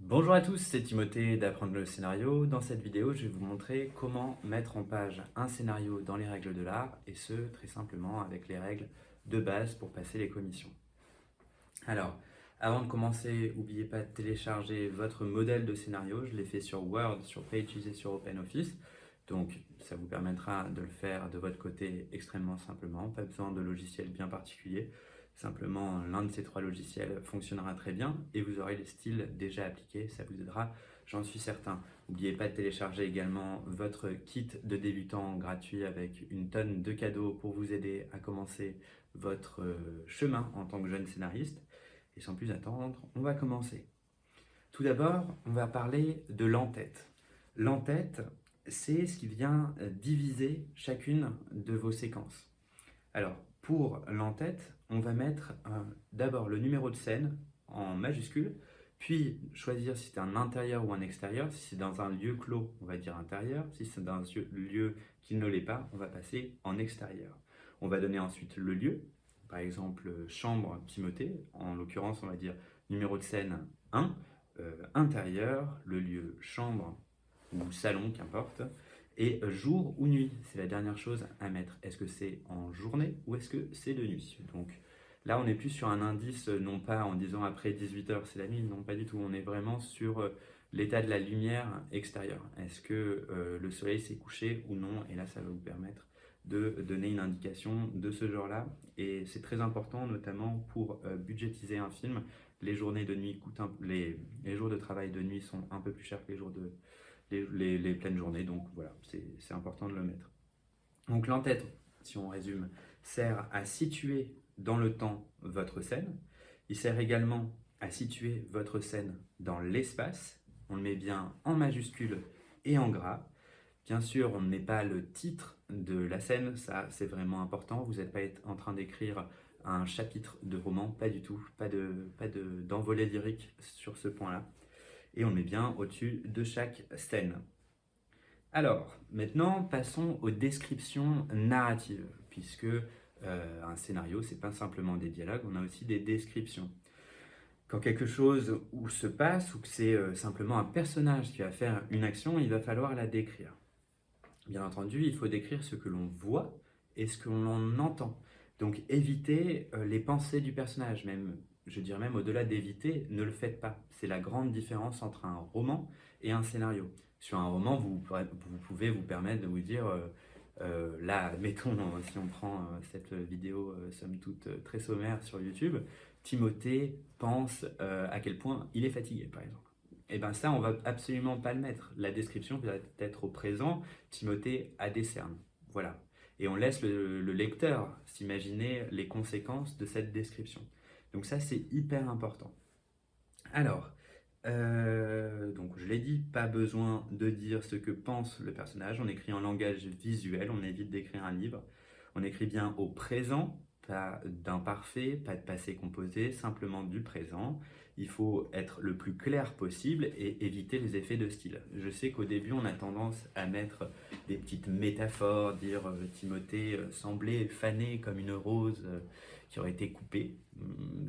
Bonjour à tous, c'est Timothée d'Apprendre le scénario. Dans cette vidéo, je vais vous montrer comment mettre en page un scénario dans les règles de l'art, et ce, très simplement avec les règles de base pour passer les commissions. Alors, avant de commencer, n'oubliez pas de télécharger votre modèle de scénario. Je l'ai fait sur Word, sur Pages et sur OpenOffice. Donc, ça vous permettra de le faire de votre côté extrêmement simplement. Pas besoin de logiciel bien particulier. Simplement, l'un de ces trois logiciels fonctionnera très bien et vous aurez les styles déjà appliqués. Ça vous aidera, j'en suis certain. N'oubliez pas de télécharger également votre kit de débutant gratuit avec une tonne de cadeaux pour vous aider à commencer votre chemin en tant que jeune scénariste. Et sans plus attendre, on va commencer. Tout d'abord, on va parler de l'entête. L'entête, c'est ce qui vient diviser chacune de vos séquences. Alors, pour l'entête, on va mettre d'abord le numéro de scène en majuscule, puis choisir si c'est un intérieur ou un extérieur. Si c'est dans un lieu clos, on va dire intérieur. Si c'est dans un lieu qui ne l'est pas, on va passer en extérieur. On va donner ensuite le lieu, par exemple chambre Timothée, en l'occurrence on va dire numéro de scène 1, intérieur, le lieu chambre ou salon, qu'importe, et jour ou nuit, c'est la dernière chose à mettre. Est-ce que c'est en journée ou est-ce que c'est de nuit? Donc là, on n'est plus sur un indice, non pas en disant après 18h c'est la nuit, non pas du tout. On est vraiment sur l'état de la lumière extérieure. Est-ce que le soleil s'est couché ou non? Et là, ça va vous permettre de donner une indication de ce genre-là. Et c'est très important, notamment pour budgétiser un film. Les journées de nuit coûtent les jours de travail de nuit sont un peu plus chers que les jours de les pleines journées. Donc voilà, c'est important de le mettre. Donc l'entête, si on résume, sert à situer dans le temps votre scène. Il sert également à situer votre scène dans l'espace. On le met bien en majuscule et en gras. Bien sûr, on ne met pas le titre de la scène, ça c'est vraiment important. Vous n'êtes pas en train d'écrire un chapitre de roman, pas du tout, d'envolée lyrique sur ce point-là. Et on le met bien au-dessus de chaque scène. Alors, maintenant, passons aux descriptions narratives, puisque un scénario, c'est pas simplement des dialogues, on a aussi des descriptions. Quand quelque chose se passe, ou que c'est simplement un personnage qui va faire une action, il va falloir la décrire. Bien entendu, il faut décrire ce que l'on voit et ce que l'on entend. Donc évitez les pensées du personnage, même, je dirais même au-delà d'éviter, ne le faites pas. C'est la grande différence entre un roman et un scénario. Sur un roman, vous pouvez vous permettre de vous dire, là, mettons, si on prend cette vidéo, somme toute, très sommaire sur YouTube, Timothée pense à quel point il est fatigué, par exemple. Et bien ça, on va absolument pas le mettre. La description va être au présent, Timothée a des cernes. Voilà. Et on laisse le lecteur s'imaginer les conséquences de cette description. Donc ça, c'est hyper important. Alors, donc je l'ai dit, pas besoin de dire ce que pense le personnage. On écrit en langage visuel, on évite d'écrire un livre. On écrit bien au présent, pas d'imparfait, pas de passé composé, simplement du présent. Il faut être le plus clair possible et éviter les effets de style. Je sais qu'au début, on a tendance à mettre des petites métaphores, dire Timothée semblait fané comme une rose qui aurait été coupée.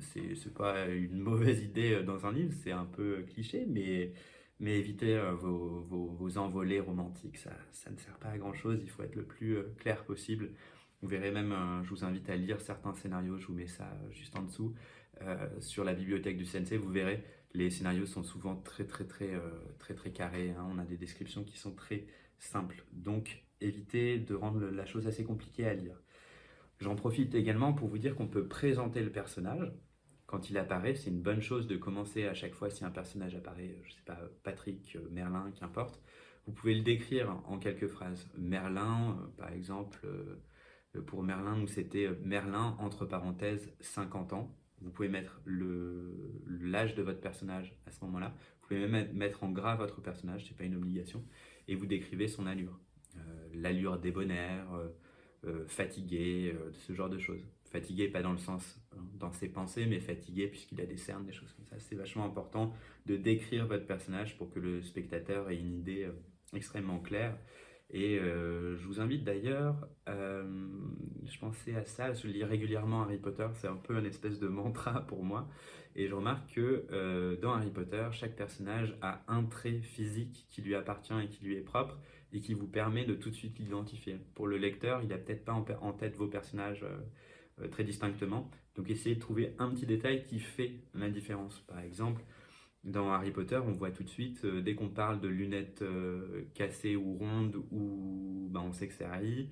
C'est pas une mauvaise idée dans un livre, c'est un peu cliché, mais évitez vos envolées romantiques, ça ne sert pas à grand chose, il faut être le plus clair possible. Vous verrez même, je vous invite à lire certains scénarios, je vous mets ça juste en dessous, sur la bibliothèque du CNC, vous verrez, les scénarios sont souvent très carrés, hein. On a des descriptions qui sont très simples, donc évitez de rendre la chose assez compliquée à lire. J'en profite également pour vous dire qu'on peut présenter le personnage. Quand il apparaît, c'est une bonne chose de commencer à chaque fois si un personnage apparaît, je ne sais pas, Patrick, Merlin, qu'importe. Vous pouvez le décrire en quelques phrases. Merlin, par exemple, pour Merlin, nous c'était Merlin, entre parenthèses, 50 ans. Vous pouvez mettre l'âge de votre personnage à ce moment-là. Vous pouvez même mettre en gras votre personnage, ce n'est pas une obligation. Et vous décrivez son allure. L'allure débonnaire, fatigué, ce genre de choses. Fatigué, pas dans le sens dans ses pensées, mais fatigué puisqu'il a des cernes, des choses comme ça. C'est vachement important de décrire votre personnage pour que le spectateur ait une idée extrêmement claire. Et je vous invite d'ailleurs, je pensais à ça, je lis régulièrement Harry Potter, c'est un peu une espèce de mantra pour moi. Et je remarque que dans Harry Potter, chaque personnage a un trait physique qui lui appartient et qui lui est propre et qui vous permet de tout de suite l'identifier. Pour le lecteur, il n'a peut-être pas en tête vos personnages très distinctement, donc essayez de trouver un petit détail qui fait la différence. Par exemple, dans Harry Potter, on voit tout de suite, dès qu'on parle de lunettes cassées ou rondes, on sait que c'est Harry.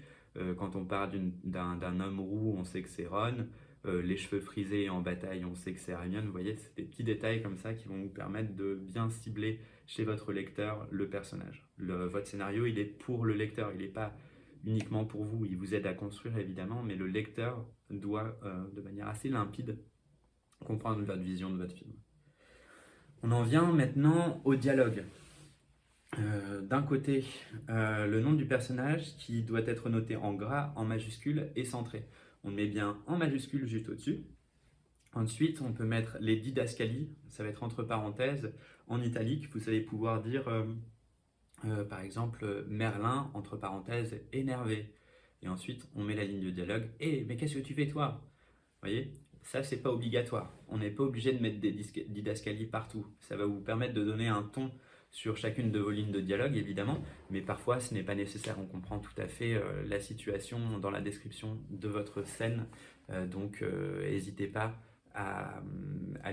Quand on parle d'un homme roux, on sait que c'est Ron. Les cheveux frisés en bataille, on sait que c'est Hermione. Vous voyez, c'est des petits détails comme ça qui vont vous permettre de bien cibler chez votre lecteur le personnage. Votre scénario, il est pour le lecteur, il n'est pas uniquement pour vous. Il vous aide à construire évidemment, mais le lecteur doit, de manière assez limpide, comprendre votre vision de votre film. On en vient maintenant au dialogue. D'un côté, le nom du personnage qui doit être noté en gras, en majuscule et centré. On le met bien en majuscule juste au-dessus. Ensuite, on peut mettre les didascalies, ça va être entre parenthèses, en italique. Vous allez pouvoir dire, par exemple, Merlin, entre parenthèses, énervé. Et ensuite, on met la ligne de dialogue. Mais qu'est-ce que tu fais toi? Vous voyez, ça, c'est pas obligatoire. On n'est pas obligé de mettre des didascalies partout. Ça va vous permettre de donner un ton sur chacune de vos lignes de dialogue, évidemment, mais parfois, ce n'est pas nécessaire. On comprend tout à fait la situation dans la description de votre scène. Donc, n'hésitez pas à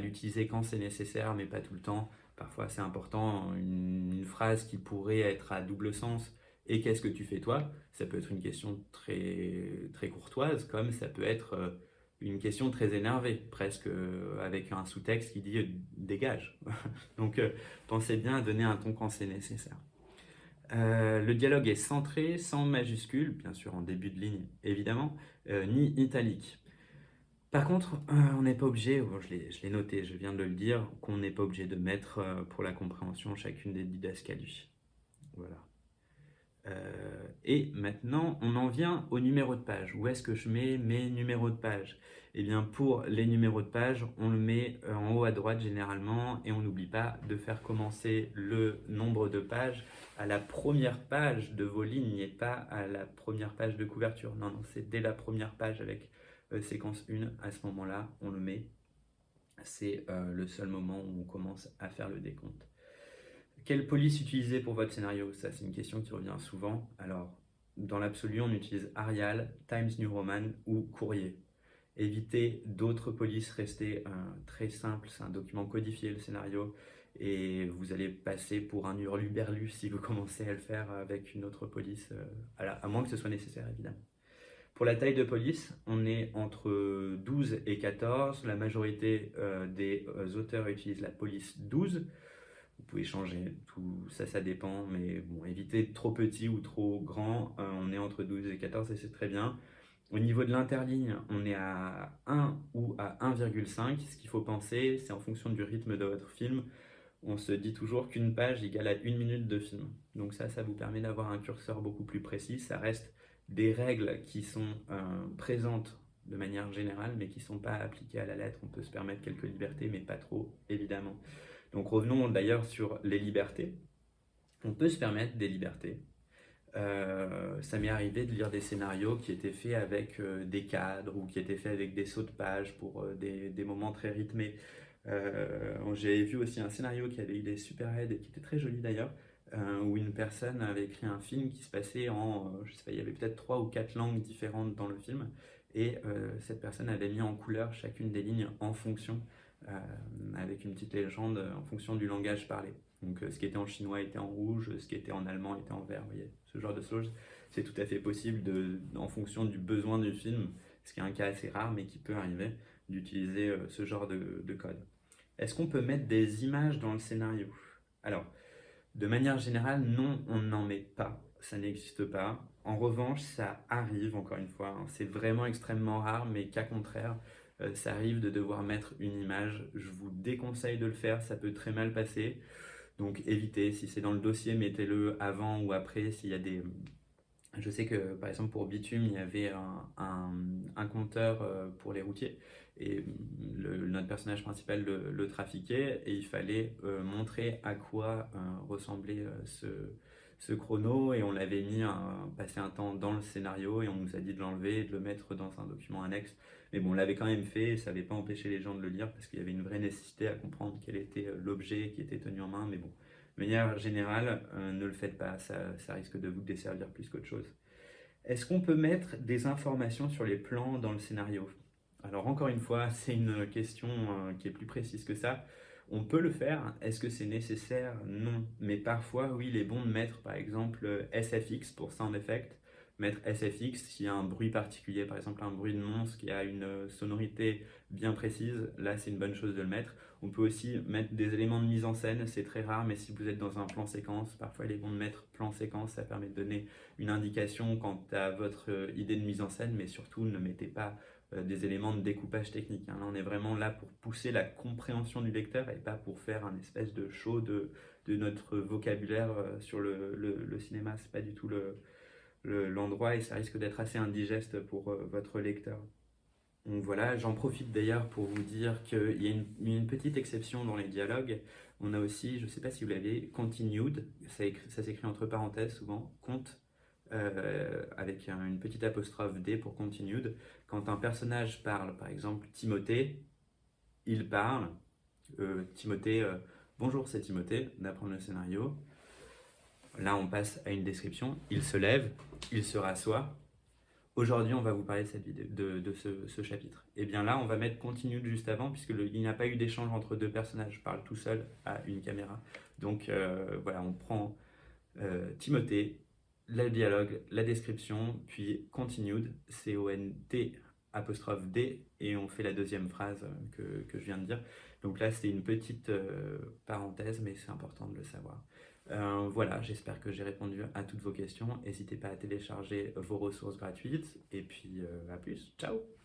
l'utiliser quand c'est nécessaire, mais pas tout le temps. Parfois, c'est important. Une phrase qui pourrait être à double sens. Et qu'est-ce que tu fais toi? Ça peut être une question très, très courtoise, comme ça peut être une question très énervée, presque avec un sous-texte qui dit dégage. Donc pensez bien à donner un ton quand c'est nécessaire. Le dialogue est centré, sans majuscule, bien sûr en début de ligne évidemment, ni italique. Par contre, on n'est pas obligé, je l'ai noté, je viens de le dire, qu'on n'est pas obligé de mettre pour la compréhension chacune des didascalies. Voilà. Et maintenant, on en vient au numéro de page. Où est-ce que je mets mes numéros de page? Eh bien, pour les numéros de page, on le met en haut à droite généralement et on n'oublie pas de faire commencer le nombre de pages à la première page de vos lignes et pas à la première page de couverture. Non, c'est dès la première page avec séquence 1. À ce moment-là, on le met. C'est le seul moment où on commence à faire le décompte. Quelle police utiliser pour votre scénario? Ça, c'est une question qui revient souvent. Alors, dans l'absolu, on utilise Arial, Times New Roman ou Courrier. Évitez d'autres polices, restez très simple, c'est un document codifié le scénario et vous allez passer pour un hurluberlu si vous commencez à le faire avec une autre police, à moins que ce soit nécessaire évidemment. Pour la taille de police, on est entre 12 et 14. La majorité des auteurs utilisent la police 12. Vous pouvez changer, tout ça, ça dépend, mais bon, évitez trop petit ou trop grand. On est entre 12 et 14 et c'est très bien. Au niveau de l'interligne, on est à 1 ou à 1,5. Ce qu'il faut penser, c'est en fonction du rythme de votre film. On se dit toujours qu'une page égale à 1 minute de film. Donc ça vous permet d'avoir un curseur beaucoup plus précis. Ça reste des règles qui sont présentes de manière générale, mais qui ne sont pas appliquées à la lettre. On peut se permettre quelques libertés, mais pas trop, évidemment. Donc revenons d'ailleurs sur les libertés. On peut se permettre des libertés. Ça m'est arrivé de lire des scénarios qui étaient faits avec des cadres ou qui étaient faits avec des sauts de page pour des moments très rythmés. J'ai vu aussi un scénario qui avait eu des superheads et qui était très joli d'ailleurs, où une personne avait écrit un film qui se passait en, je sais pas, il y avait peut-être 3 ou 4 langues différentes dans le film, et cette personne avait mis en couleur chacune des lignes en fonction, avec une petite légende en fonction du langage parlé. Donc ce qui était en chinois était en rouge, ce qui était en allemand était en vert, vous voyez, ce genre de choses. C'est tout à fait possible, en fonction du besoin du film, ce qui est un cas assez rare mais qui peut arriver, d'utiliser ce genre de code. Est-ce qu'on peut mettre des images dans le scénario? Alors, de manière générale, non, on n'en met pas, ça n'existe pas. En revanche, ça arrive, encore une fois, hein, c'est vraiment extrêmement rare, mais cas contraire, ça arrive de devoir mettre une image. Je vous déconseille de le faire, ça peut très mal passer. Donc évitez, si c'est dans le dossier, mettez-le avant ou après. S'il y a des... Je sais que par exemple pour Bitume, il y avait un compteur pour les routiers et notre personnage principal le trafiquait et il fallait montrer à quoi ressemblait ce chrono et on l'avait passé un temps dans le scénario et on nous a dit de l'enlever et de le mettre dans un document annexe. Mais bon, on l'avait quand même fait et ça n'avait pas empêché les gens de le lire parce qu'il y avait une vraie nécessité à comprendre quel était l'objet qui était tenu en main. Mais bon, de manière générale, ne le faites pas, ça risque de vous desservir plus qu'autre chose. Est-ce qu'on peut mettre des informations sur les plans dans le scénario? Alors encore une fois, c'est une question qui est plus précise que ça. On peut le faire. Est-ce que c'est nécessaire? Non. Mais parfois, oui, il est bon de mettre par exemple SFX pour Sound Effect. Mettre SFX s'il y a un bruit particulier, par exemple un bruit de monstre qui a une sonorité bien précise, là c'est une bonne chose de le mettre. On peut aussi mettre des éléments de mise en scène, c'est très rare, mais si vous êtes dans un plan séquence, parfois il est bon de mettre plan séquence, ça permet de donner une indication quant à votre idée de mise en scène, mais surtout ne mettez pas des éléments de découpage technique. Hein. Là, on est vraiment là pour pousser la compréhension du lecteur et pas pour faire un espèce de show de notre vocabulaire sur le cinéma. C'est pas du tout l'endroit et ça risque d'être assez indigeste pour votre lecteur. Donc voilà, j'en profite d'ailleurs pour vous dire qu'il y a une petite exception dans les dialogues. On a aussi, je ne sais pas si vous l'avez, continued, ça s'écrit entre parenthèses souvent, compte, avec une petite apostrophe D pour continued. Quand un personnage parle, par exemple Timothée, il parle, Timothée, bonjour c'est Timothée, d'apprendre le scénario. Là on passe à une description, il se lève, il se rassoit. Aujourd'hui, on va vous parler de cette vidéo, de ce chapitre. Et bien là, on va mettre continue juste avant, puisqu'il n'y a pas eu d'échange entre deux personnages. Je parle tout seul à une caméra. Donc voilà, on prend Timothée, le dialogue, la description, puis continued, C-O-N-T apostrophe D, et on fait la deuxième phrase que je viens de dire. Donc là, c'est une petite parenthèse, mais c'est important de le savoir. Voilà, j'espère que j'ai répondu à toutes vos questions. N'hésitez pas à télécharger vos ressources gratuites et puis à plus. Ciao!